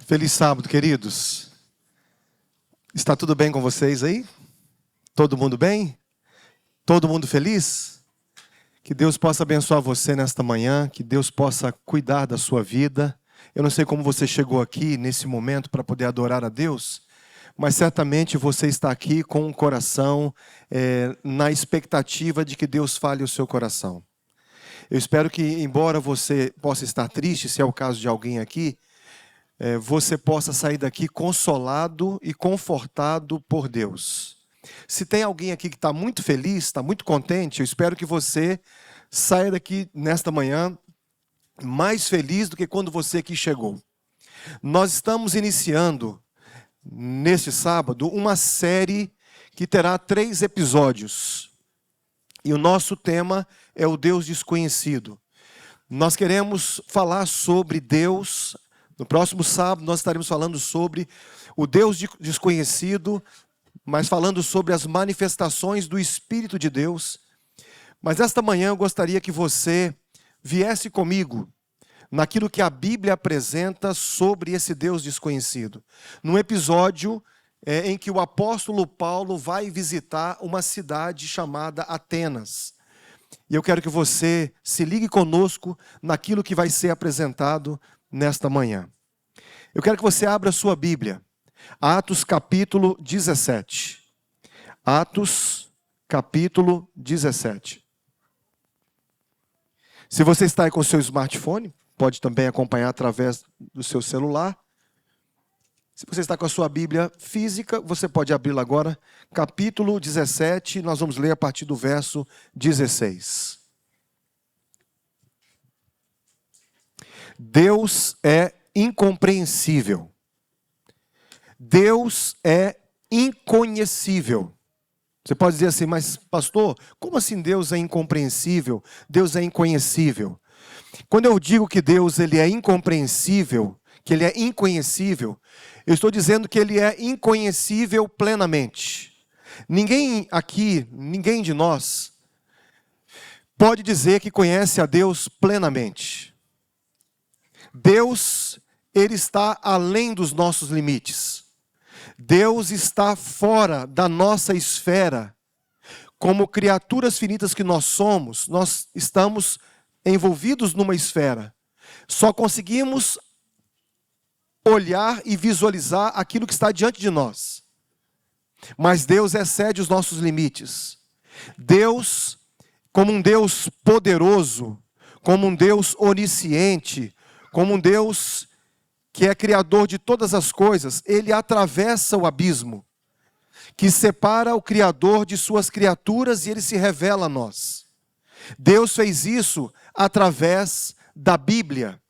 Feliz sábado, queridos. Está tudo bem com vocês aí? Todo mundo bem? Todo mundo feliz? Que Deus possa abençoar você nesta manhã, que Deus possa cuidar da sua vida. Eu não sei como você chegou aqui nesse momento para poder adorar a Deus, mas certamente você está aqui com um coração na expectativa de que Deus fale o seu coração. Eu espero que, embora você possa estar triste, se é o caso de alguém aqui, você possa sair daqui consolado e confortado por Deus. Se tem alguém aqui que está muito feliz, está muito contente, eu espero que você saia daqui nesta manhã mais feliz do que quando você aqui chegou. Nós estamos iniciando, neste sábado, uma série que terá 3 episódios. E o nosso tema é o Deus desconhecido. Nós queremos falar sobre Deus. No próximo sábado nós estaremos falando sobre o Deus desconhecido, mas falando sobre as manifestações do Espírito de Deus. Mas esta manhã eu gostaria que você viesse comigo naquilo que a Bíblia apresenta sobre esse Deus desconhecido. Num episódio em que o apóstolo Paulo vai visitar uma cidade chamada Atenas. E eu quero que você se ligue conosco naquilo que vai ser apresentado nesta manhã. Eu quero que você abra a sua Bíblia. Atos capítulo 17. Atos capítulo 17. Se você está aí com o seu smartphone, pode também acompanhar através do seu celular. Se você está com a sua Bíblia física, você pode abri-la agora. Capítulo 17, nós vamos ler a partir do verso 16. Deus é incompreensível. Deus é inconhecível. Você pode dizer assim, mas pastor, como assim Deus é incompreensível? Deus é inconhecível. Quando eu digo que Deus ele é incompreensível, que ele é inconhecível, eu estou dizendo que ele é inconhecível plenamente. Ninguém aqui, ninguém de nós, pode dizer que conhece a Deus plenamente. Deus, ele está além dos nossos limites. Deus está fora da nossa esfera. Como criaturas finitas que nós somos, nós estamos envolvidos numa esfera. Só conseguimos olhar e visualizar aquilo que está diante de nós. Mas Deus excede os nossos limites. Deus, como um Deus poderoso, como um Deus onisciente, como um Deus que é criador de todas as coisas, ele atravessa o abismo que separa o Criador de suas criaturas e ele se revela a nós. Deus fez isso através da Bíblia.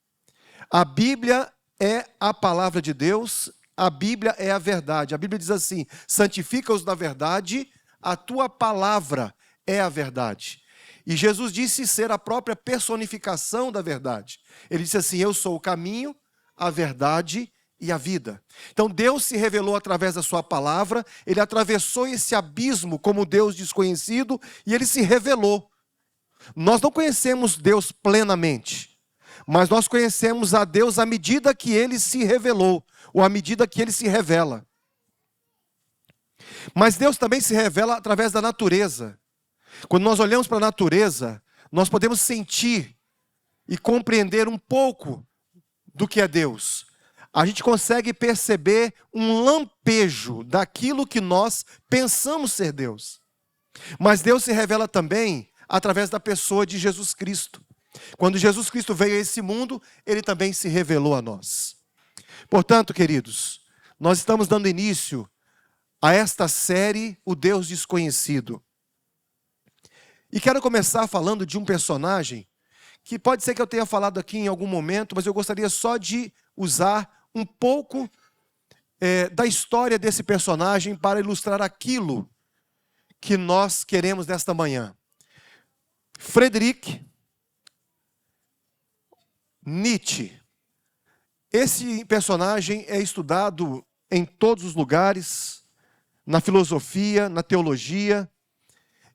A Bíblia é a palavra de Deus, a Bíblia é a verdade. A Bíblia diz assim, santifica-os na verdade, a tua palavra é a verdade. E Jesus disse ser a própria personificação da verdade. Ele disse assim, eu sou o caminho, a verdade e a vida. Então Deus se revelou através da sua palavra, ele atravessou esse abismo como Deus desconhecido e ele se revelou. Nós não conhecemos Deus plenamente, mas nós conhecemos a Deus à medida que ele se revelou, ou à medida que ele se revela. Mas Deus também se revela através da natureza. Quando nós olhamos para a natureza, nós podemos sentir e compreender um pouco do que é Deus. A gente consegue perceber um lampejo daquilo que nós pensamos ser Deus. Mas Deus se revela também através da pessoa de Jesus Cristo. Quando Jesus Cristo veio a esse mundo, ele também se revelou a nós. Portanto, queridos, nós estamos dando início a esta série, O Deus Desconhecido. E quero começar falando de um personagem que pode ser que eu tenha falado aqui em algum momento, mas eu gostaria só de usar um pouco da história desse personagem para ilustrar aquilo que nós queremos nesta manhã. Friedrich Nietzsche. Esse personagem é estudado em todos os lugares, na filosofia, na teologia.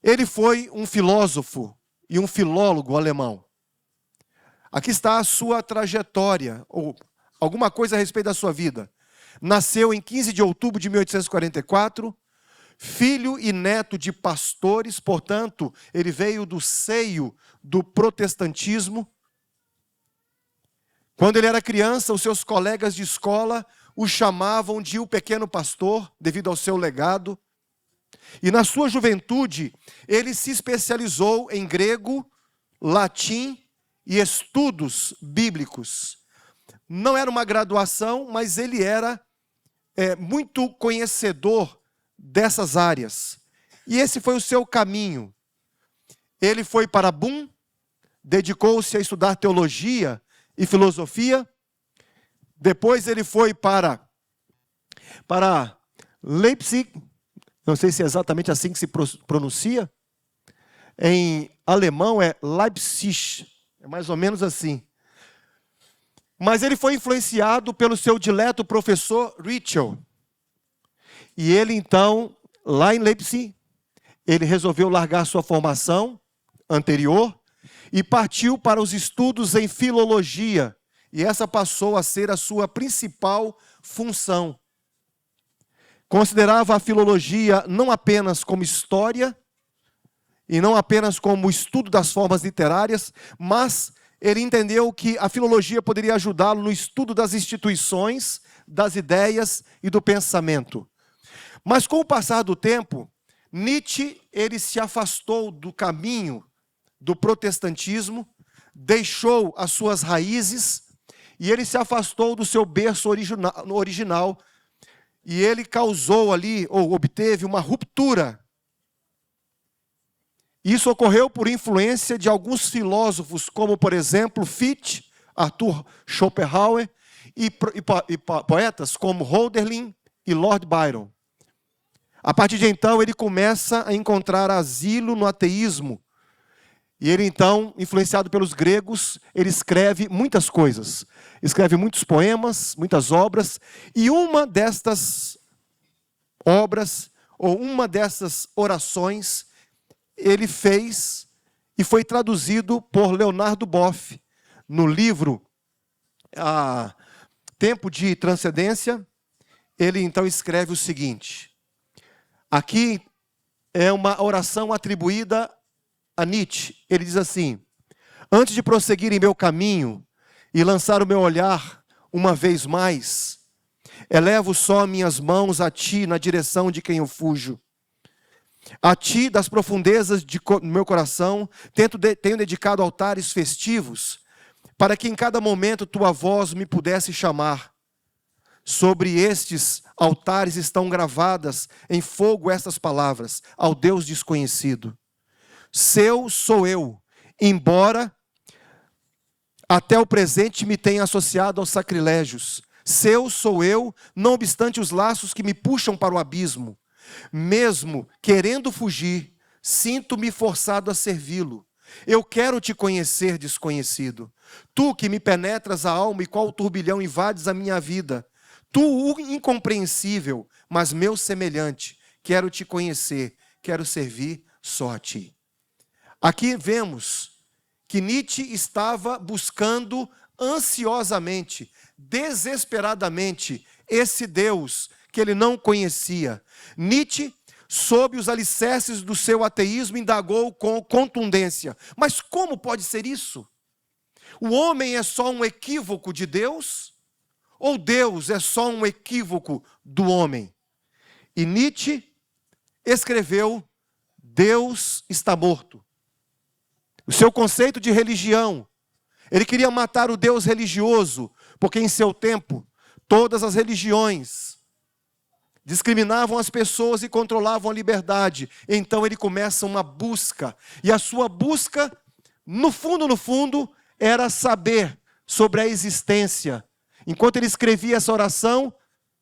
Ele foi um filósofo e um filólogo alemão. Aqui está a sua trajetória, ou alguma coisa a respeito da sua vida. Nasceu em 15 de outubro de 1844, filho e neto de pastores, portanto, ele veio do seio do protestantismo. Quando ele era criança, os seus colegas de escola o chamavam de o pequeno pastor, devido ao seu legado. E na sua juventude, ele se especializou em grego, latim e estudos bíblicos. Não era uma graduação, mas ele era muito conhecedor dessas áreas. E esse foi o seu caminho. Ele foi para Bonn, dedicou-se a estudar teologia e filosofia. Depois ele foi para Leipzig, não sei se é exatamente assim que se pronuncia. Em alemão é Leipzig, é mais ou menos assim. Mas ele foi influenciado pelo seu dileto professor Ritschl. E ele então, lá em Leipzig, ele resolveu largar sua formação anterior e partiu para os estudos em filologia. E essa passou a ser a sua principal função. Considerava a filologia não apenas como história, e não apenas como estudo das formas literárias, mas ele entendeu que a filologia poderia ajudá-lo no estudo das instituições, das ideias e do pensamento. Mas com o passar do tempo, Nietzsche ele se afastou do caminho do protestantismo, deixou as suas raízes e ele se afastou do seu berço original e ele causou ali, ou obteve uma ruptura. Isso ocorreu por influência de alguns filósofos, como, por exemplo, Fichte, Arthur Schopenhauer, e poetas como Hölderlin e Lord Byron. A partir de então, ele começa a encontrar asilo no ateísmo. E ele, então, influenciado pelos gregos, ele escreve muitas coisas. Escreve muitos poemas, muitas obras, e uma destas obras, ou uma dessas orações, ele fez e foi traduzido por Leonardo Boff no livro Tempo de Transcendência. Ele então escreve o seguinte. Aqui é uma oração atribuída a Nietzsche. Ele diz assim: antes de prosseguir em meu caminho e lançar o meu olhar uma vez mais, elevo só minhas mãos a ti na direção de quem eu fujo. A ti, das profundezas do meu coração, tenho dedicado altares festivos, para que em cada momento tua voz me pudesse chamar. Sobre estes altares estão gravadas em fogo estas palavras: ao Deus desconhecido. Seu sou eu, embora até o presente me tenha associado aos sacrilégios. Seu sou eu, não obstante os laços que me puxam para o abismo. Mesmo querendo fugir, sinto-me forçado a servi-lo. Eu quero te conhecer, desconhecido. Tu que me penetras a alma e qual turbilhão invades a minha vida. Tu, o incompreensível, mas meu semelhante. Quero te conhecer, quero servir só a ti. Aqui vemos que Nietzsche estava buscando ansiosamente, desesperadamente, esse Deus que ele não conhecia. Nietzsche, sob os alicerces do seu ateísmo, indagou com contundência: mas como pode ser isso? O homem é só um equívoco de Deus? Ou Deus é só um equívoco do homem? E Nietzsche escreveu: Deus está morto. O seu conceito de religião, ele queria matar o Deus religioso, porque em seu tempo, todas as religiões discriminavam as pessoas e controlavam a liberdade. Então ele começa uma busca, e a sua busca, no fundo, era saber sobre a existência. Enquanto ele escrevia essa oração,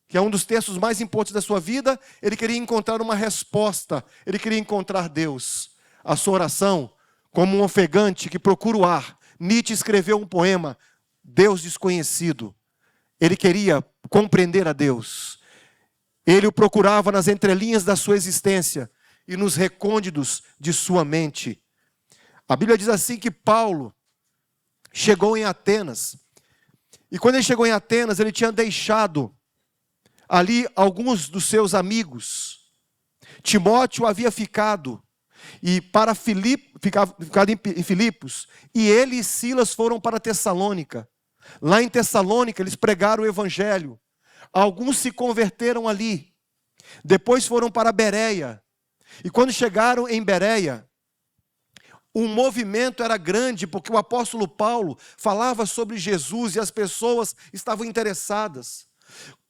que é um dos textos mais importantes da sua vida, ele queria encontrar uma resposta, ele queria encontrar Deus. A sua oração, como um ofegante que procura o ar, Nietzsche escreveu um poema, Deus Desconhecido. Ele queria compreender a Deus. Ele o procurava nas entrelinhas da sua existência e nos recônditos de sua mente. A Bíblia diz assim que Paulo chegou em Atenas E quando ele chegou em Atenas, ele tinha deixado ali alguns dos seus amigos. Timóteo havia ficado em Filipos, e ele e Silas foram para Tessalônica. Lá em Tessalônica eles pregaram o evangelho. Alguns se converteram ali. Depois foram para Bereia. E quando chegaram em Bereia, o movimento era grande, porque o apóstolo Paulo falava sobre Jesus e as pessoas estavam interessadas.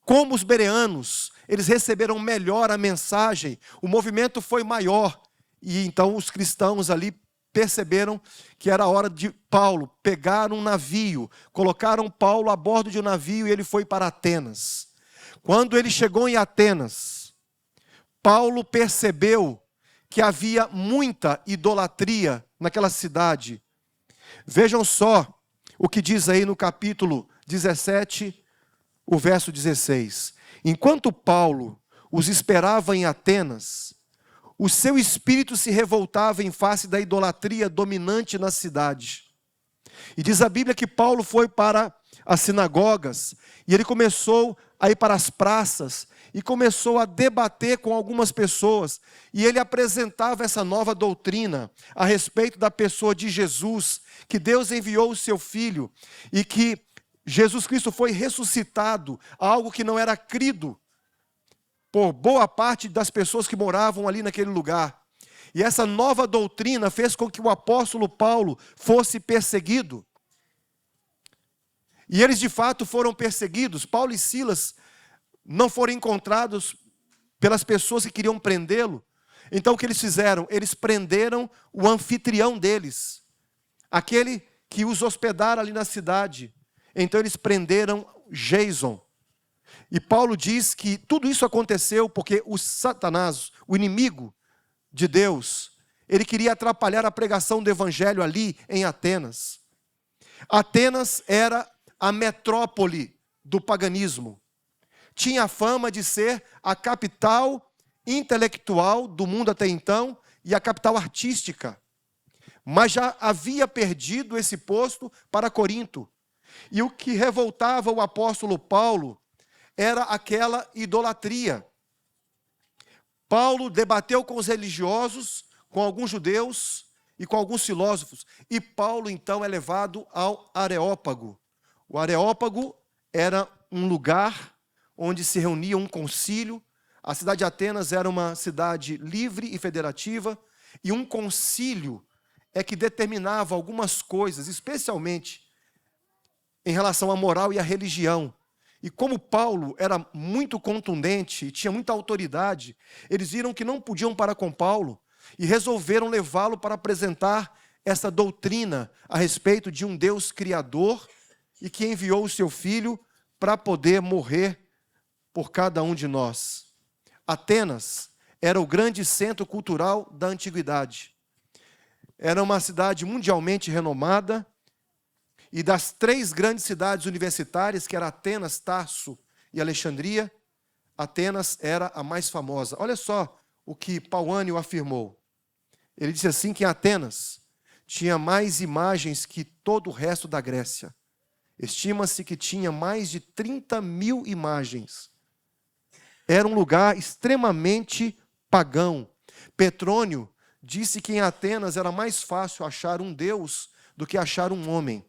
Como os bereanos, eles receberam melhor a mensagem, o movimento foi maior. E então os cristãos ali perceberam que era a hora de Paulo pegar um navio, colocaram Paulo a bordo de um navio e ele foi para Atenas. Quando ele chegou em Atenas, Paulo percebeu que havia muita idolatria naquela cidade. Vejam só o que diz aí no capítulo 17, o verso 16. Enquanto Paulo os esperava em Atenas, o seu espírito se revoltava em face da idolatria dominante na cidade. E diz a Bíblia que Paulo foi para as sinagogas, e ele começou a ir para as praças, e começou a debater com algumas pessoas, e ele apresentava essa nova doutrina a respeito da pessoa de Jesus, que Deus enviou o seu Filho, e que Jesus Cristo foi ressuscitado, algo que não era crido por boa parte das pessoas que moravam ali naquele lugar. E essa nova doutrina fez com que o apóstolo Paulo fosse perseguido. E eles de fato foram perseguidos. Paulo e Silas não foram encontrados pelas pessoas que queriam prendê-lo. Então o que eles fizeram? Eles prenderam o anfitrião deles, aquele que os hospedara ali na cidade. Então eles prenderam Jason. E Paulo diz que tudo isso aconteceu porque o Satanás, o inimigo de Deus, ele queria atrapalhar a pregação do evangelho ali em Atenas. Atenas era a metrópole do paganismo. Tinha a fama de ser a capital intelectual do mundo até então e a capital artística. Mas já havia perdido esse posto para Corinto. E o que revoltava o apóstolo Paulo era aquela idolatria. Paulo debateu com os religiosos, com alguns judeus e com alguns filósofos. E Paulo então é levado ao Areópago. O Areópago era um lugar onde se reunia um concílio. A cidade de Atenas era uma cidade livre e federativa. E um concílio é que determinava algumas coisas, especialmente em relação à moral e à religião. E como Paulo era muito contundente e tinha muita autoridade, eles viram que não podiam parar com Paulo e resolveram levá-lo para apresentar essa doutrina a respeito de um Deus criador e que enviou o seu Filho para poder morrer por cada um de nós. Atenas era o grande centro cultural da antiguidade. Era uma cidade mundialmente renomada. E das 3 grandes cidades universitárias, que eram Atenas, Tarso e Alexandria, Atenas era a mais famosa. Olha só o que Pauânio afirmou. Ele disse assim que Atenas tinha mais imagens que todo o resto da Grécia. Estima-se que tinha mais de 30.000 imagens. Era um lugar extremamente pagão. Petrônio disse que em Atenas era mais fácil achar um Deus do que achar um homem.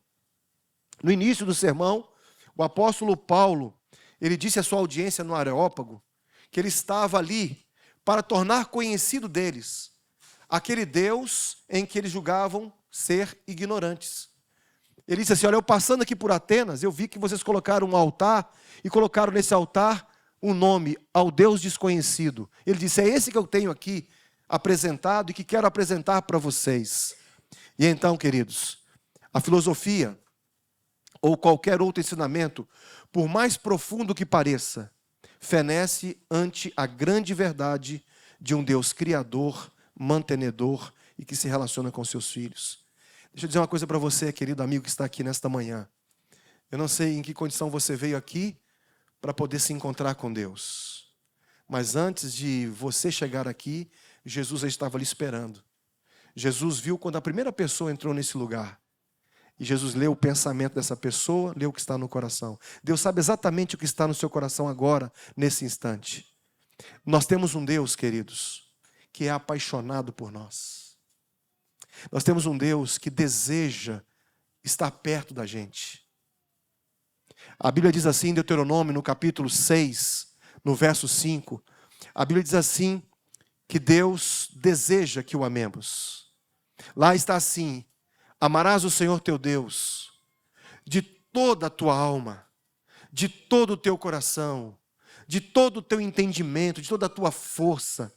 No início do sermão, o apóstolo Paulo, ele disse à sua audiência no Areópago, que ele estava ali para tornar conhecido deles aquele Deus em que eles julgavam ser ignorantes. Ele disse assim: olha, eu passando aqui por Atenas, eu vi que vocês colocaram um altar e colocaram nesse altar um nome ao Deus desconhecido. Ele disse: é esse que eu tenho aqui apresentado e que quero apresentar para vocês. E então, queridos, a filosofia ou qualquer outro ensinamento, por mais profundo que pareça, fenece ante a grande verdade de um Deus criador, mantenedor e que se relaciona com seus filhos. Deixa eu dizer uma coisa para você, querido amigo que está aqui nesta manhã. Eu não sei em que condição você veio aqui para poder se encontrar com Deus. Mas antes de você chegar aqui, Jesus já estava ali esperando. Jesus viu quando a primeira pessoa entrou nesse lugar. E Jesus lê o pensamento dessa pessoa, lê o que está no coração. Deus sabe exatamente o que está no seu coração agora, nesse instante. Nós temos um Deus, queridos, que é apaixonado por nós. Nós temos um Deus que deseja estar perto da gente. A Bíblia diz assim, em Deuteronômio, no capítulo 6, no verso 5, a Bíblia diz assim, que Deus deseja que o amemos. Lá está assim, amarás o Senhor teu Deus, de toda a tua alma, de todo o teu coração, de todo o teu entendimento, de toda a tua força.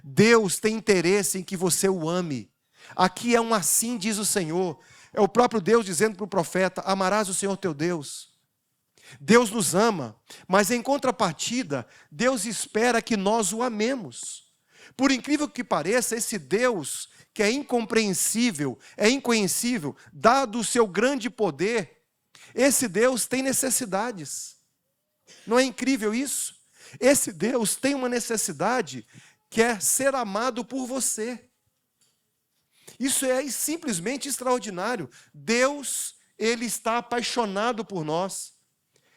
Deus tem interesse em que você o ame. Aqui é um assim diz o Senhor. É o próprio Deus dizendo para o profeta, amarás o Senhor teu Deus. Deus nos ama, mas em contrapartida, Deus espera que nós o amemos. Por incrível que pareça, esse Deus que é incompreensível, é inconhecível, dado o seu grande poder, esse Deus tem necessidades. Não é incrível isso? Esse Deus tem uma necessidade que é ser amado por você. Isso é simplesmente extraordinário. Deus, Ele está apaixonado por nós.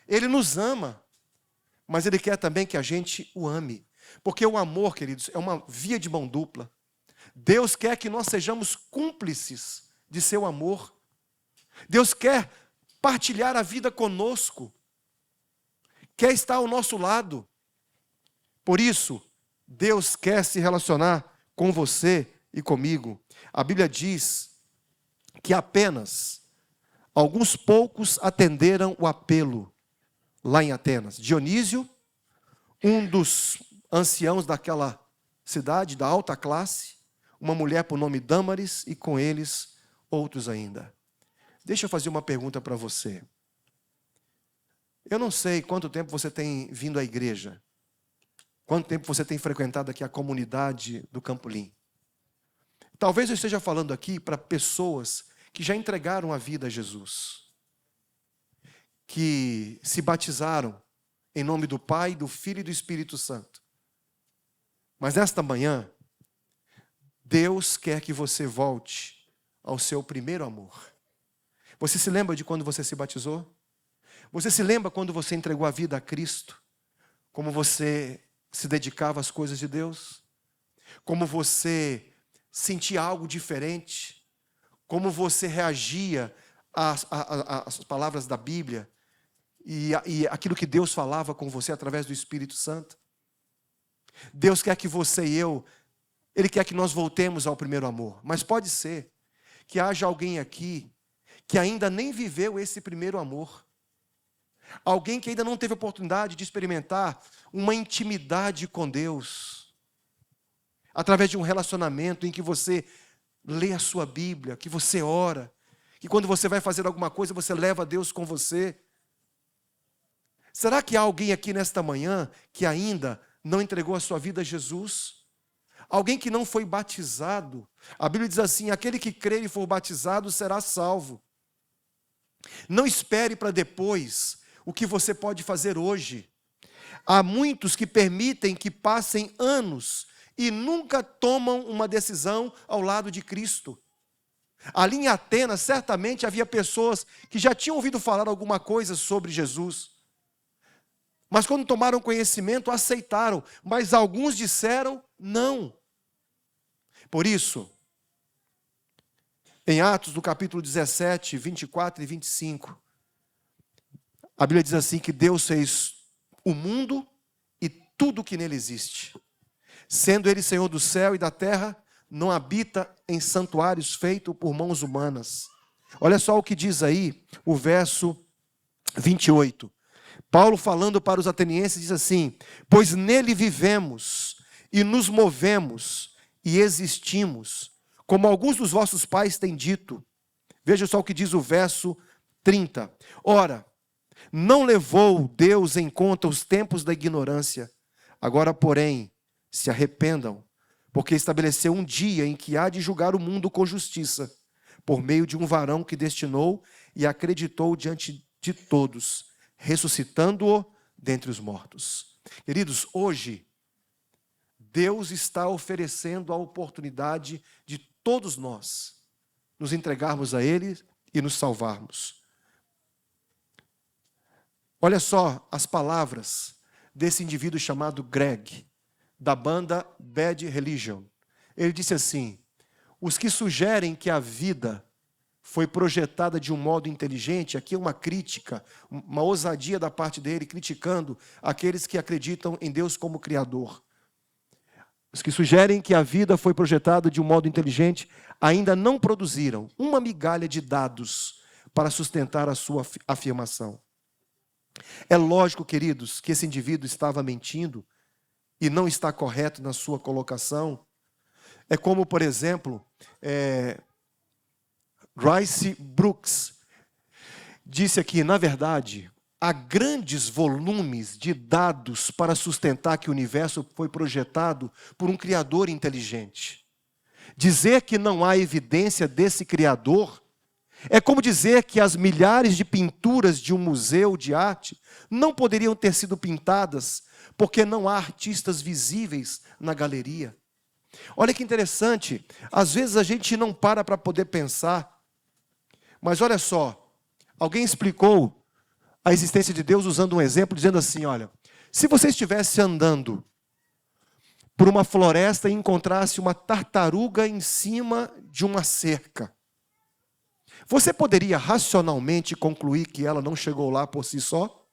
Ele nos ama, mas Ele quer também que a gente o ame. Porque o amor, queridos, é uma via de mão dupla. Deus quer que nós sejamos cúmplices de seu amor. Deus quer partilhar a vida conosco. Quer estar ao nosso lado. Por isso, Deus quer se relacionar com você e comigo. A Bíblia diz que apenas alguns poucos atenderam o apelo lá em Atenas. Dionísio, um dos anciãos daquela cidade, da alta classe, uma mulher por nome Dâmaris e com eles outros ainda. Deixa eu fazer uma pergunta para você. Eu não sei quanto tempo você tem vindo à igreja, quanto tempo você tem frequentado aqui a comunidade do Campolim. Talvez eu esteja falando aqui para pessoas que já entregaram a vida a Jesus, que se batizaram em nome do Pai, do Filho e do Espírito Santo. Mas nesta manhã, Deus quer que você volte ao seu primeiro amor. Você se lembra de quando você se batizou? Você se lembra quando você entregou a vida a Cristo? Como você se dedicava às coisas de Deus? Como você sentia algo diferente? Como você reagia às palavras da Bíblia e aquilo que Deus falava com você através do Espírito Santo? Deus quer que você e eu, Ele quer que nós voltemos ao primeiro amor. Mas pode ser que haja alguém aqui que ainda nem viveu esse primeiro amor. Alguém que ainda não teve oportunidade de experimentar uma intimidade com Deus. Através de um relacionamento em que você lê a sua Bíblia, que você ora, que quando você vai fazer alguma coisa, você leva Deus com você. Será que há alguém aqui nesta manhã que ainda não entregou a sua vida a Jesus? Alguém que não foi batizado? A Bíblia diz assim, aquele que crer e for batizado será salvo. Não espere para depois o que você pode fazer hoje. Há muitos que permitem que passem anos e nunca tomam uma decisão ao lado de Cristo. Ali em Atenas, certamente havia pessoas que já tinham ouvido falar alguma coisa sobre Jesus. Mas quando tomaram conhecimento, aceitaram. Mas alguns disseram não. Por isso, em Atos, do capítulo 17, 24 e 25, a Bíblia diz assim que Deus fez o mundo e tudo que nele existe. Sendo Ele Senhor do céu e da terra, não habita em santuários feitos por mãos humanas. Olha só o que diz aí o verso 28. Paulo falando para os atenienses diz assim, pois nele vivemos e nos movemos e existimos, como alguns dos vossos pais têm dito. Veja só o que diz o verso 30. Ora, não levou Deus em conta os tempos da ignorância. Agora, porém, se arrependam, porque estabeleceu um dia em que há de julgar o mundo com justiça, por meio de um varão que destinou e acreditou diante de todos, ressuscitando-o dentre os mortos. Queridos, hoje, Deus está oferecendo a oportunidade de todos nós nos entregarmos a Ele e nos salvarmos. Olha só as palavras desse indivíduo chamado Greg, da banda Bad Religion. Ele disse assim: os que sugerem que a vida foi projetada de um modo inteligente, aqui é uma crítica, uma ousadia da parte dele, criticando aqueles que acreditam em Deus como Criador. Os que sugerem que a vida foi projetada de um modo inteligente ainda não produziram uma migalha de dados para sustentar a sua afirmação. É lógico, queridos, que esse indivíduo estava mentindo e não está correto na sua colocação. É como, por exemplo, Rice Brooks disse aqui, na verdade, há grandes volumes de dados para sustentar que o universo foi projetado por um criador inteligente. Dizer que não há evidência desse criador é como dizer que as milhares de pinturas de um museu de arte não poderiam ter sido pintadas porque não há artistas visíveis na galeria. Olha que interessante, às vezes a gente não para poder pensar, mas olha só, alguém explicou a existência de Deus usando um exemplo, dizendo assim, olha, se você estivesse andando por uma floresta e encontrasse uma tartaruga em cima de uma cerca, você poderia racionalmente concluir que ela não chegou lá por si só?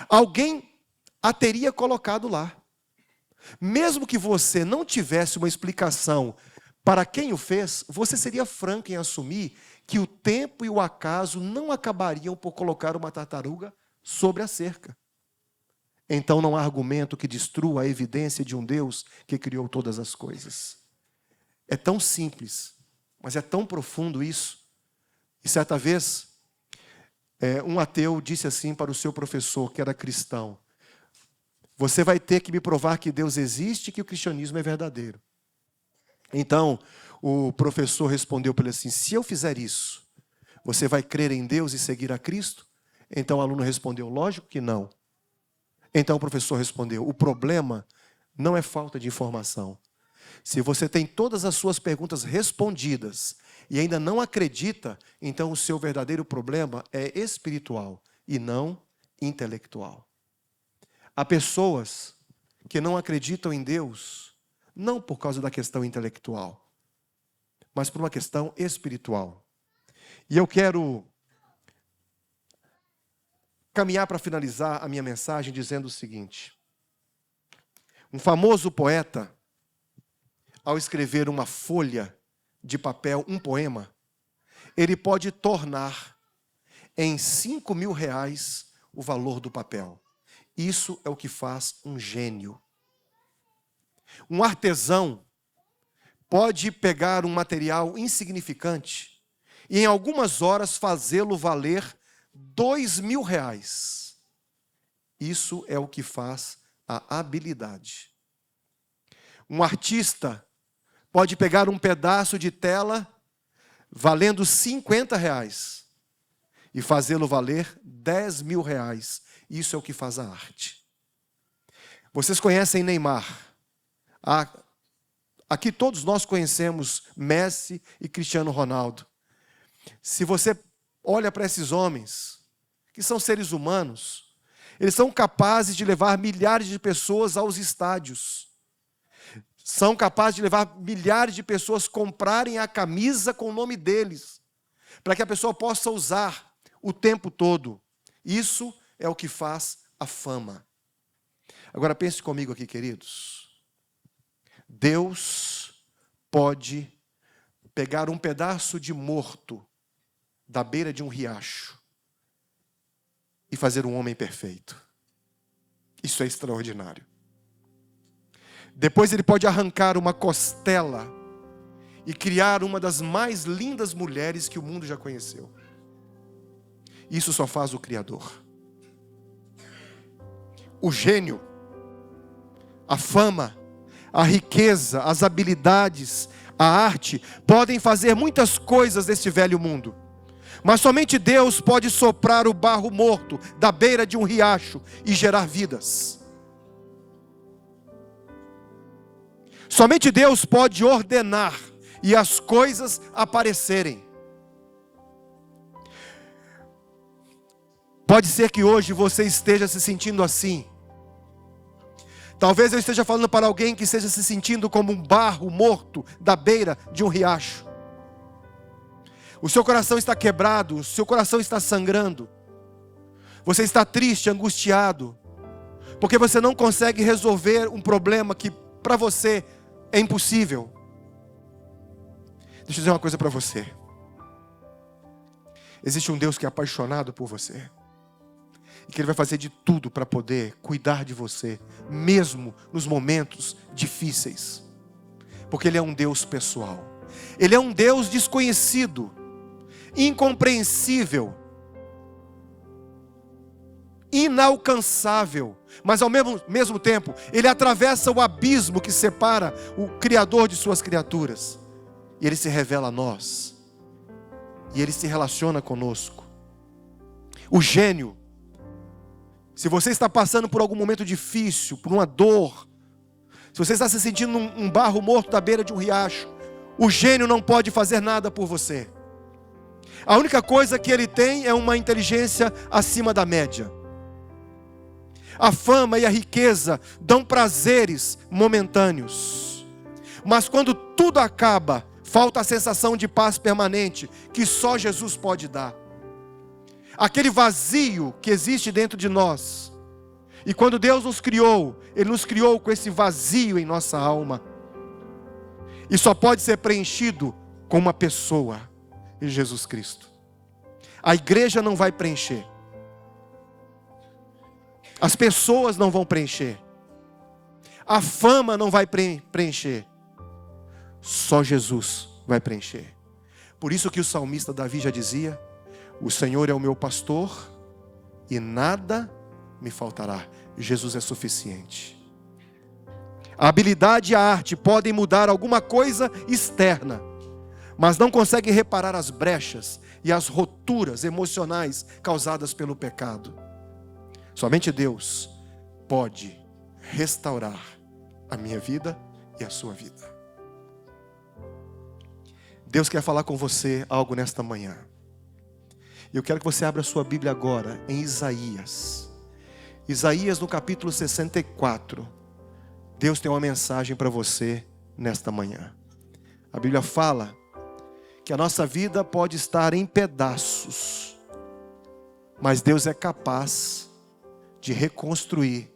Alguém a teria colocado lá. Mesmo que você não tivesse uma explicação para quem o fez, você seria franco em assumir que o tempo e o acaso não acabariam por colocar uma tartaruga sobre a cerca. Então não há argumento que destrua a evidência de um Deus que criou todas as coisas. É tão simples, mas é tão profundo isso. E certa vez, um ateu disse assim para o seu professor, que era cristão: você vai ter que me provar que Deus existe e que o cristianismo é verdadeiro. Então, o professor respondeu para ele assim: se eu fizer isso, você vai crer em Deus e seguir a Cristo? Então o aluno respondeu: lógico que não. Então o professor respondeu: o problema não é falta de informação. Se você tem todas as suas perguntas respondidas e ainda não acredita, então o seu verdadeiro problema é espiritual e não intelectual. Há pessoas que não acreditam em Deus, não por causa da questão intelectual, mas por uma questão espiritual. E eu quero caminhar para finalizar a minha mensagem dizendo o seguinte: um famoso poeta, ao escrever uma folha de papel, um poema, ele pode tornar em 5.000 reais o valor do papel. Isso é o que faz um gênio. Um artesão pode pegar um material insignificante e em algumas horas fazê-lo valer 2.000 reais. Isso é o que faz a habilidade. Um artista pode pegar um pedaço de tela valendo 50 reais e fazê-lo valer 10.000 reais. Isso é o que faz a arte. Vocês conhecem Neymar? Aqui todos nós conhecemos Messi e Cristiano Ronaldo. Se você olha para esses homens, que são seres humanos, eles são capazes de levar milhares de pessoas aos estádios. São capazes de levar milhares de pessoas comprarem a camisa com o nome deles, para que a pessoa possa usar o tempo todo. Isso é o que faz a fama. Agora pense comigo aqui, queridos. Deus pode pegar um pedaço de morto da beira de um riacho e fazer um homem perfeito. Isso é extraordinário. Depois ele pode arrancar uma costela e criar uma das mais lindas mulheres que o mundo já conheceu. Isso só faz o Criador. O gênio, a fama, a riqueza, as habilidades, a arte podem fazer muitas coisas deste velho mundo. Mas somente Deus pode soprar o barro morto da beira de um riacho e gerar vidas. Somente Deus pode ordenar e as coisas aparecerem. Pode ser que hoje você esteja se sentindo assim. Talvez eu esteja falando para alguém que esteja se sentindo como um barro morto da beira de um riacho. O seu coração está quebrado, o seu coração está sangrando. Você está triste, angustiado, porque você não consegue resolver um problema que para você é impossível. Deixa eu dizer uma coisa para você. Existe um Deus que é apaixonado por você. E que Ele vai fazer de tudo para poder cuidar de você, mesmo nos momentos difíceis. Porque Ele é um Deus pessoal. Ele é um Deus desconhecido, incompreensível, inalcançável. Mas ao mesmo tempo, Ele atravessa o abismo que separa o Criador de suas criaturas. E Ele se revela a nós. E Ele se relaciona conosco. O gênio. Se você está passando por algum momento difícil, por uma dor, se você está se sentindo um barro morto da beira de um riacho, o gênio não pode fazer nada por você. A única coisa que ele tem é uma inteligência acima da média. A fama e a riqueza dão prazeres momentâneos. Mas quando tudo acaba, falta a sensação de paz permanente que só Jesus pode dar. Aquele vazio que existe dentro de nós. E quando Deus nos criou, Ele nos criou com esse vazio em nossa alma. E só pode ser preenchido com uma pessoa, em Jesus Cristo. A igreja não vai preencher. As pessoas não vão preencher. A fama não vai preencher. Só Jesus vai preencher. Por isso que o salmista Davi já dizia: o Senhor é o meu pastor e nada me faltará. Jesus é suficiente. A habilidade e a arte podem mudar alguma coisa externa, mas não conseguem reparar as brechas e as roturas emocionais causadas pelo pecado. Somente Deus pode restaurar a minha vida e a sua vida. Deus quer falar com você algo nesta manhã. Eu quero que você abra a sua Bíblia agora em Isaías. Isaías no capítulo 64. Deus tem uma mensagem para você nesta manhã. A Bíblia fala que a nossa vida pode estar em pedaços, mas Deus é capaz de reconstruir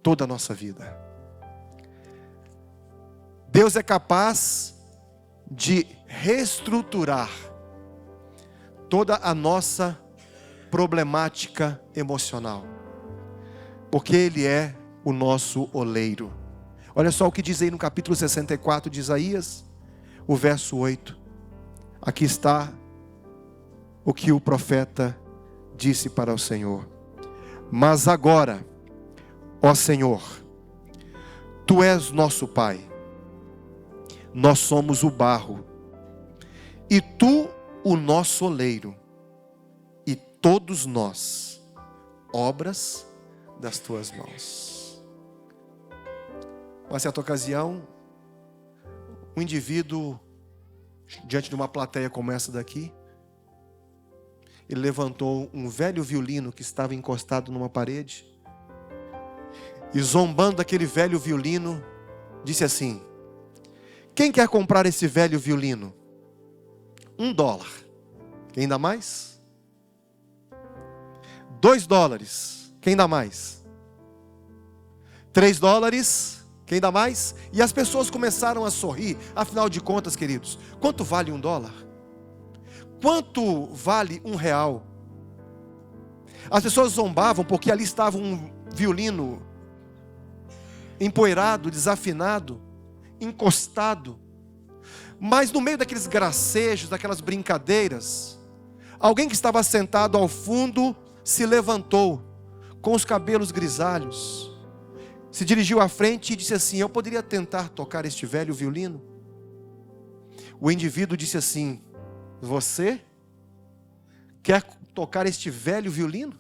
toda a nossa vida. Deus é capaz de reestruturar toda a nossa problemática emocional, porque Ele é o nosso oleiro. Olha só o que diz aí no capítulo 64 de Isaías, o verso 8. Aqui está o que o profeta disse para o Senhor: mas agora, ó Senhor, Tu és nosso Pai, nós somos o barro, e Tu o nosso oleiro, e todos nós, obras das Tuas mãos. Uma certa ocasião, um indivíduo, diante de uma plateia como essa daqui, ele levantou um velho violino que estava encostado numa parede, e zombando daquele velho violino, disse assim: quem quer comprar esse velho violino? $1. Quem dá mais? $2. Quem dá mais? $3. Quem dá mais? E as pessoas começaram a sorrir. Afinal de contas, queridos, quanto vale $1? Quanto vale R$1? As pessoas zombavam porque ali estava um violino empoeirado, desafinado, encostado. Mas no meio daqueles gracejos, daquelas brincadeiras, alguém que estava sentado ao fundo se levantou, com os cabelos grisalhos, se dirigiu à frente e disse assim: eu poderia tentar tocar este velho violino? O indivíduo disse assim: você quer tocar este velho violino?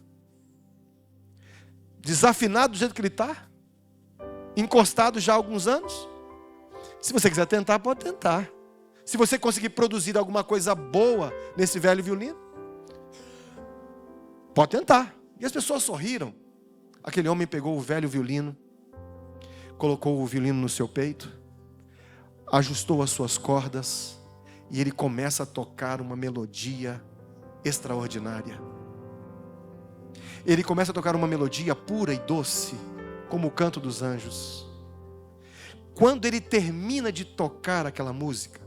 Desafinado do jeito que ele está? Encostado já há alguns anos? Se você quiser tentar, pode tentar. Se você conseguir produzir alguma coisa boa nesse velho violino. Pode tentar. E as pessoas sorriram. Aquele homem pegou o velho violino, colocou o violino no seu peito, ajustou as suas cordas, e ele começa a tocar uma melodia extraordinária. Ele começa a tocar uma melodia pura e doce, como o canto dos anjos. Quando ele termina de tocar aquela música,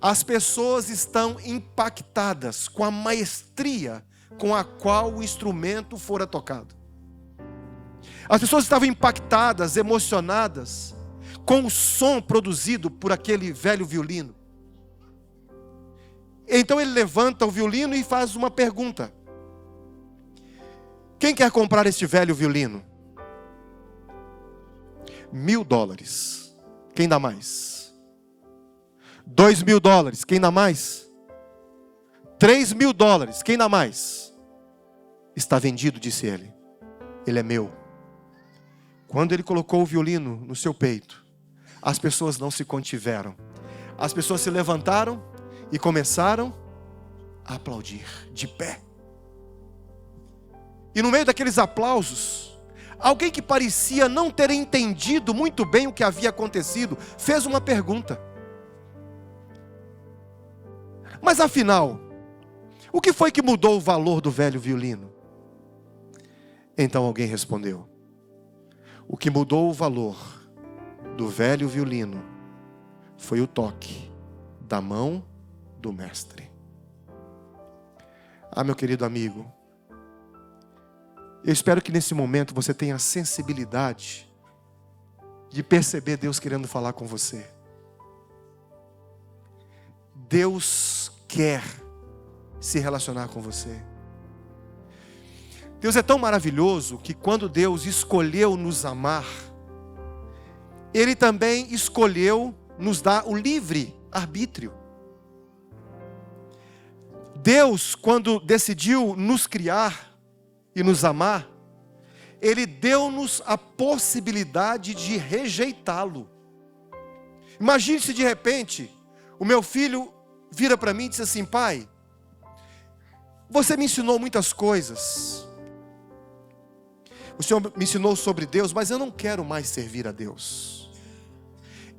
as pessoas estão impactadas com a maestria com a qual o instrumento fora tocado. As pessoas estavam impactadas, emocionadas com o som produzido por aquele velho violino. Então ele levanta o violino e faz uma pergunta: quem quer comprar este velho violino? $1.000. Quem dá mais? $2.000. Quem dá mais? $3.000. Quem dá mais? Está vendido, disse ele. Ele é meu. Quando ele colocou o violino no seu peito, as pessoas não se contiveram. As pessoas se levantaram e começaram a aplaudir de pé. E no meio daqueles aplausos, alguém que parecia não ter entendido muito bem o que havia acontecido, fez uma pergunta: mas afinal, o que foi que mudou o valor do velho violino? Então alguém respondeu: o que mudou o valor do velho violino foi o toque da mão do mestre. Ah, meu querido amigo, eu espero que nesse momento você tenha a sensibilidade de perceber Deus querendo falar com você. Deus quer se relacionar com você. Deus é tão maravilhoso que quando Deus escolheu nos amar, Ele também escolheu nos dar o livre arbítrio. Deus, quando decidiu nos criar e nos amar, Ele deu-nos a possibilidade de rejeitá-lo. Imagine se de repente o meu filho vira para mim e diz assim: pai, você me ensinou muitas coisas, o Senhor me ensinou sobre Deus, mas eu não quero mais servir a Deus.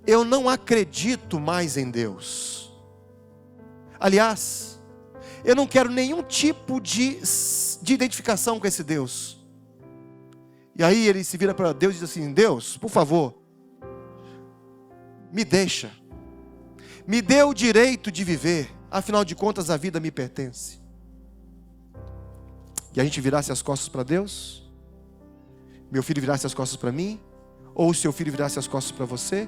Eu não acredito mais em Deus. Aliás, eu não quero nenhum tipo de identificação com esse Deus. E aí ele se vira para Deus e diz assim: Deus, por favor, me deixa. Me dê o direito de viver. Afinal de contas, a vida me pertence. E a gente virasse as costas para Deus? Meu filho virasse as costas para mim? Ou o seu filho virasse as costas para você?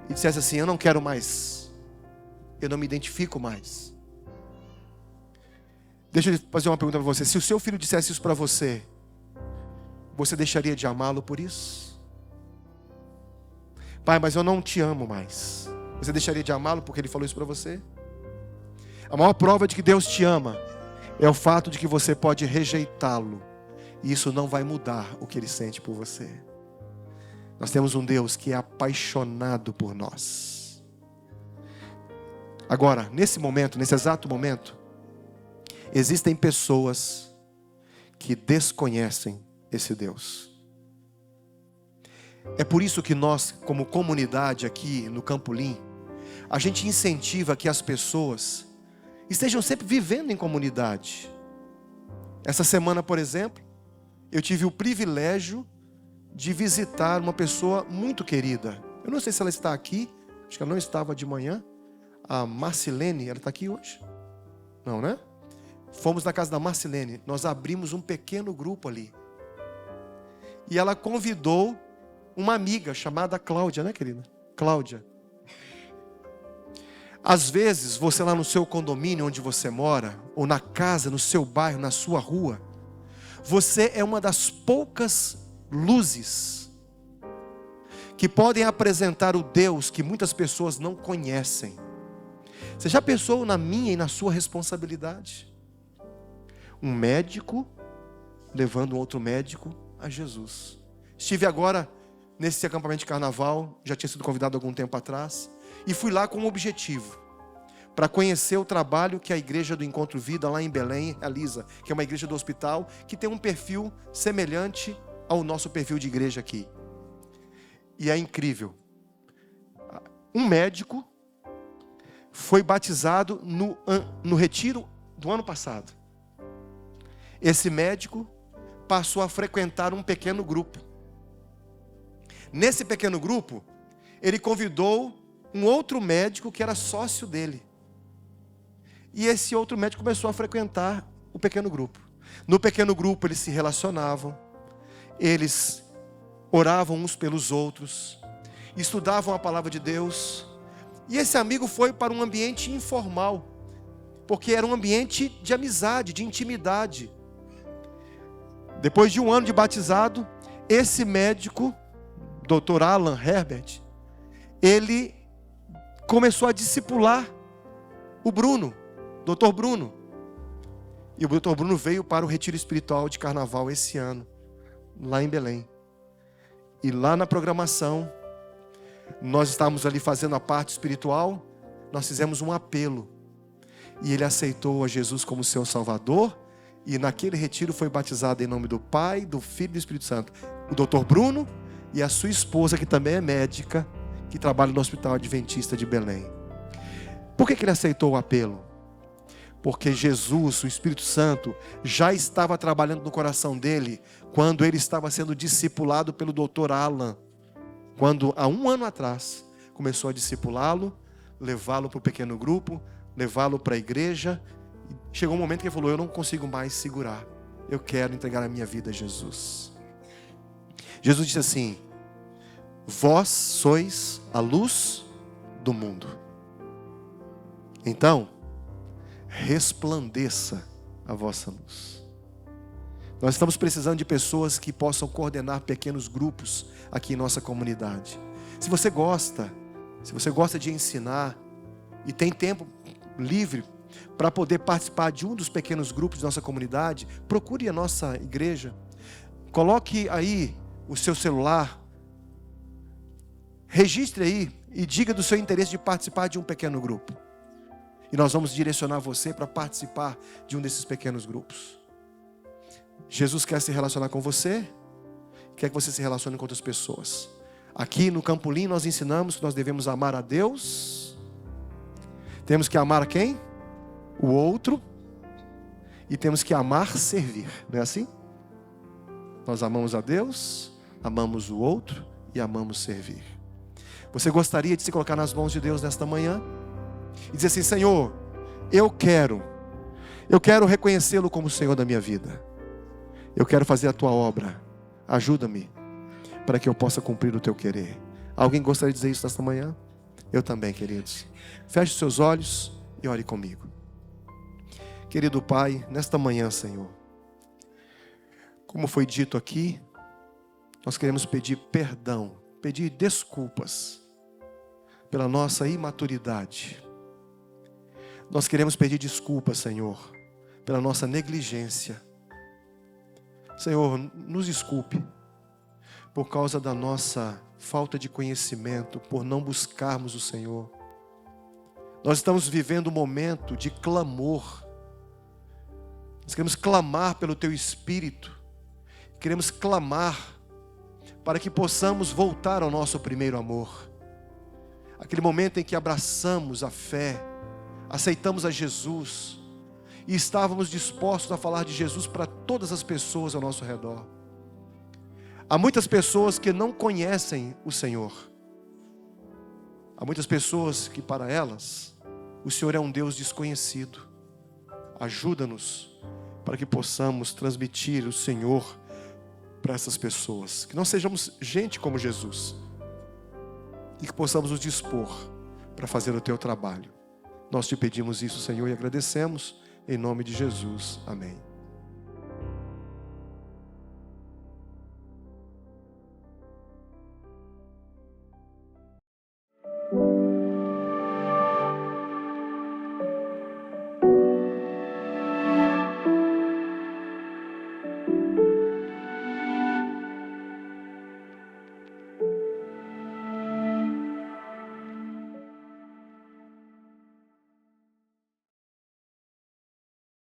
E dissesse assim: eu não quero mais. Eu não me identifico mais. Deixa eu fazer uma pergunta para você. Se o seu filho dissesse isso para você, você deixaria de amá-lo por isso? Pai, mas eu não te amo mais. Você deixaria de amá-lo porque ele falou isso para você? A maior prova de que Deus te ama é o fato de que você pode rejeitá-lo, e isso não vai mudar o que Ele sente por você. Nós temos um Deus que é apaixonado por nós. Agora, nesse momento, nesse exato momento, existem pessoas que desconhecem esse Deus. É por isso que nós, como comunidade aqui no Campolim, a gente incentiva que as pessoas estejam sempre vivendo em comunidade. Essa semana, por exemplo, eu tive o privilégio de visitar uma pessoa muito querida. Eu não sei se ela está aqui, acho que ela não estava de manhã. A Marcilene, ela está aqui hoje? Não, né? Fomos na casa da Marcilene, nós abrimos um pequeno grupo ali. E ela convidou uma amiga chamada Cláudia, né, querida? Cláudia. Às vezes, você lá no seu condomínio onde você mora, ou na casa, no seu bairro, na sua rua, você é uma das poucas luzes que podem apresentar o Deus que muitas pessoas não conhecem. Você já pensou na minha e na sua responsabilidade? Um médico levando um outro médico a Jesus. Estive agora nesse acampamento de carnaval, já tinha sido convidado algum tempo atrás, e fui lá com um objetivo: para conhecer o trabalho que a igreja do Encontro Vida lá em Belém realiza, que é uma igreja do hospital, que tem um perfil semelhante ao nosso perfil de igreja aqui. E é incrível. Um médico foi batizado no retiro do ano passado. Esse médico passou a frequentar um pequeno grupo. Nesse pequeno grupo, ele convidou um outro médico que era sócio dele. E esse outro médico começou a frequentar o pequeno grupo. No pequeno grupo eles se relacionavam, eles oravam uns pelos outros, estudavam a palavra de Deus. E esse amigo foi para um ambiente informal, porque era um ambiente de amizade, de intimidade. Depois de um ano de batizado, esse médico, Dr. Alan Herbert, ele começou a discipular o Bruno, Dr. Bruno. E o Dr. Bruno veio para o retiro espiritual de carnaval esse ano, lá em Belém. E lá na programação, nós estávamos ali fazendo a parte espiritual, nós fizemos um apelo. E ele aceitou a Jesus como seu Salvador, e naquele retiro foi batizado em nome do Pai, do Filho e do Espírito Santo. O Dr. Bruno e a sua esposa, que também é médica, que trabalha no Hospital Adventista de Belém. Por que ele aceitou o apelo? Porque Jesus, o Espírito Santo, já estava trabalhando no coração dele quando ele estava sendo discipulado pelo Dr. Alan. Quando, há um ano atrás, começou a discipulá-lo, levá-lo para o pequeno grupo, levá-lo para a igreja. Chegou um momento que ele falou: eu não consigo mais segurar, eu quero entregar a minha vida a Jesus. Jesus disse assim: vós sois a luz do mundo. Então, resplandeça a vossa luz. Nós estamos precisando de pessoas que possam coordenar pequenos grupos aqui em nossa comunidade. Se você gosta de ensinar e tem tempo livre para poder participar de um dos pequenos grupos de nossa comunidade, procure a nossa igreja. Coloque aí o seu celular, registre aí e diga do seu interesse de participar de um pequeno grupo. E nós vamos direcionar você para participar de um desses pequenos grupos. Jesus quer se relacionar com você, quer que você se relacione com outras pessoas. Aqui no Campolim nós ensinamos que nós devemos amar a Deus. Temos que amar a quem? O outro. E temos que amar servir, não é assim? Nós amamos a Deus, amamos o outro e amamos servir. Você gostaria de se colocar nas mãos de Deus nesta manhã? E dizer assim: Senhor, eu quero reconhecê-lo como o Senhor da minha vida. Eu quero fazer a tua obra. Ajuda-me para que eu possa cumprir o teu querer. Alguém gostaria de dizer isso nesta manhã? Eu também, queridos. Feche os seus olhos e ore comigo. Querido Pai, nesta manhã, Senhor, como foi dito aqui, nós queremos pedir perdão, pedir desculpas pela nossa imaturidade. Nós queremos pedir desculpas, Senhor, pela nossa negligência. Senhor, nos desculpe por causa da nossa falta de conhecimento, por não buscarmos o Senhor. Nós estamos vivendo um momento de clamor. Nós queremos clamar pelo Teu Espírito. Queremos clamar para que possamos voltar ao nosso primeiro amor. Aquele momento em que abraçamos a fé, aceitamos a Jesus e estávamos dispostos a falar de Jesus para todas as pessoas ao nosso redor. Há muitas pessoas que não conhecem o Senhor. Há muitas pessoas que para elas o Senhor é um Deus desconhecido. Ajuda-nos para que possamos transmitir o Senhor para essas pessoas. Que não sejamos gente como Jesus. E que possamos nos dispor para fazer o Teu trabalho. Nós te pedimos isso, Senhor, e agradecemos em nome de Jesus. Amém.